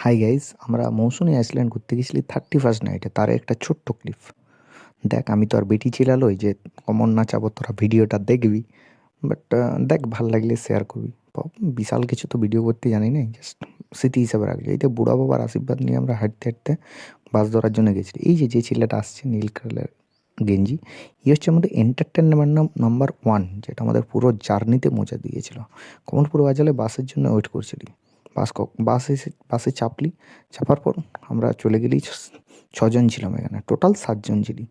Hi guys, আমরা মৌসুমী Iceland ঘুরতে গেছিলি 31st নাইটে। তার একটা ছোট্ট ক্লিপ দেখ। আমি তো আর বেটি চিলালই যে কমন না চাবো তোরা ভিডিওটা দেখবি, বাট দেখ ভাল লাগলে শেয়ার করবি। বিশাল কিছু তো ভিডিও করতে জানি না, জাস্ট স্মৃতি হিসাবে রাখলি। এই তো বুড়া বাবার আশীর্বাদ নিয়ে আমরা হাঁটতে হাঁটতে বাস ধরার জন্য গেছিলি। এই যে যে ছেলেটা আসছে নীল কালার গেঞ্জি, ই হচ্ছে আমাদের এন্টারটেনমেন্ট নাম্বার 1, যেটা আমাদের পুরো জার্নিতে মজা দিয়েছিল। কমলপুর বাজারে বাসের জন্য ওয়েট করছিলি। বাসে চাপলি, চাপার পর আমরা চলে গেলি। 6 জন ছিলাম এখানে, টোটাল 7 জন ছিলি।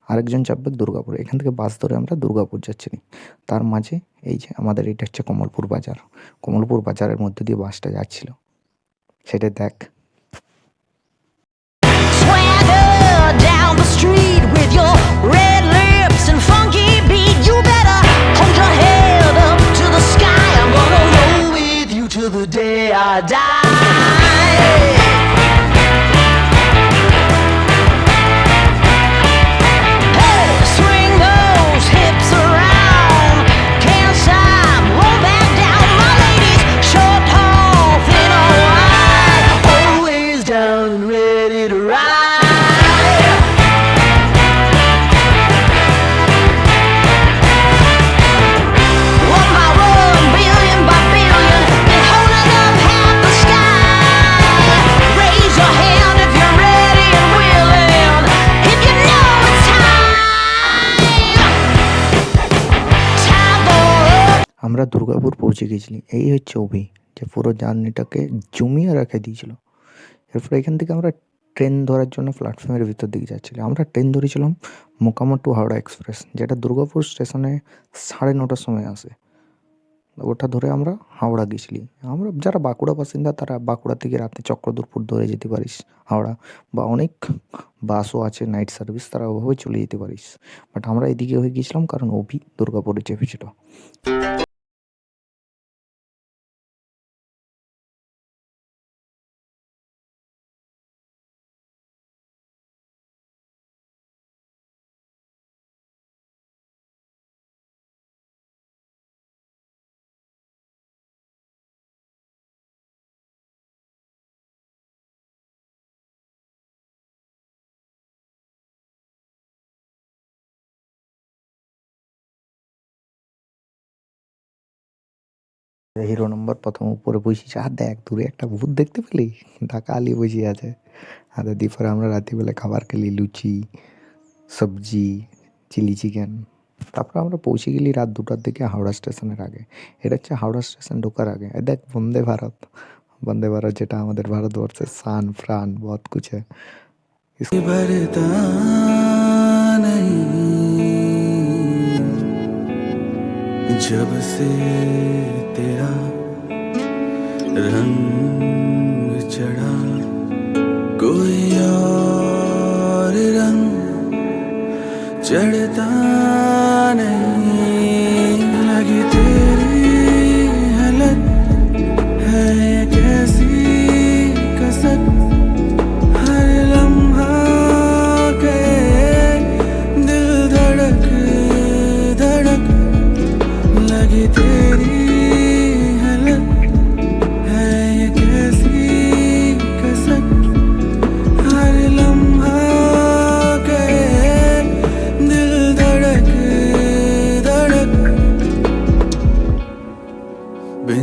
আরেকজন চাপবে দুর্গাপুরে। এখান থেকে বাস ধরে আমরা দুর্গাপুর যাচ্ছিলি। তার মাঝে এই যে আমাদের এটা হচ্ছে কমলপুর বাজার। কমলপুর বাজারের মধ্যে দিয়ে বাসটা যাচ্ছিল, সেটা দেখ। Swagger down the street with your red lips and funky beat. You better hold your head up to the sky. I'm gonna roll with you till the day I die. Hey, swing those hips around. Can't stop, roll back down. My ladies, short, tall, thin or wide, always down and ready to ride. One by one, billion by billion, they're holding up half the sky. Raise your hand if you're ready and willing, if you know it's time. Time for আমরা দুর্গাপুর পৌঁছে গেছিলি। এই হচ্ছে অভি, যে পুরো জার্নিটাকে জমিয়ে রেখে দিয়েছিল। এরপর এখান থেকে আমরা ট্রেন ধরার জন্য প্ল্যাটফর্মের ভিতর দিকে যাচ্ছিলাম। আমরা ট্রেন ধরেছিলাম মোকামা টু হাওড়া এক্সপ্রেস, যেটা দুর্গাপুর স্টেশনে 9:30টার সময় আসে। ওটা ধরে আমরা হাওড়া গেছিলি। আমরা যারা বাঁকুড়া বাসিন্দা, তারা বাঁকুড়া থেকে রাতে চক্রধরপুর ধরে যেতে পারিস হাওড়া, বা অনেক বাসও আছে নাইট সার্ভিস, তারা ওভাবে চলে যেতে পারিস। বাট আমরা এদিকে হয়ে গেছিলাম কারণ অভি দুর্গাপুরে চেপেছিল। হিরো নম্বর প্রথম উপরে বসেছে, আর দেখ দূরে একটা ভূত দেখতে পেলি, ঢাকা আলি বসে আছে। আর দুপুরে আমরা রাত্রিবেলা খাবার খেলি, লুচি, সবজি, চিলি চিকেন। তারপর আমরা পৌঁছে গেলি রাত 2টার দিকে হাওড়া স্টেশনের আগে। এটা হচ্ছে হাওড়া স্টেশন ঢোকার আগে। দেখ বন্দে ভারত, বন্দে ভারত যেটা আমাদের ভারতবর্ষের শান প্রাণ বহুত কুছ है। बरता नहीं जब से तेरा रंग चढ़ा, कोई और रंग चढ़ता नहीं।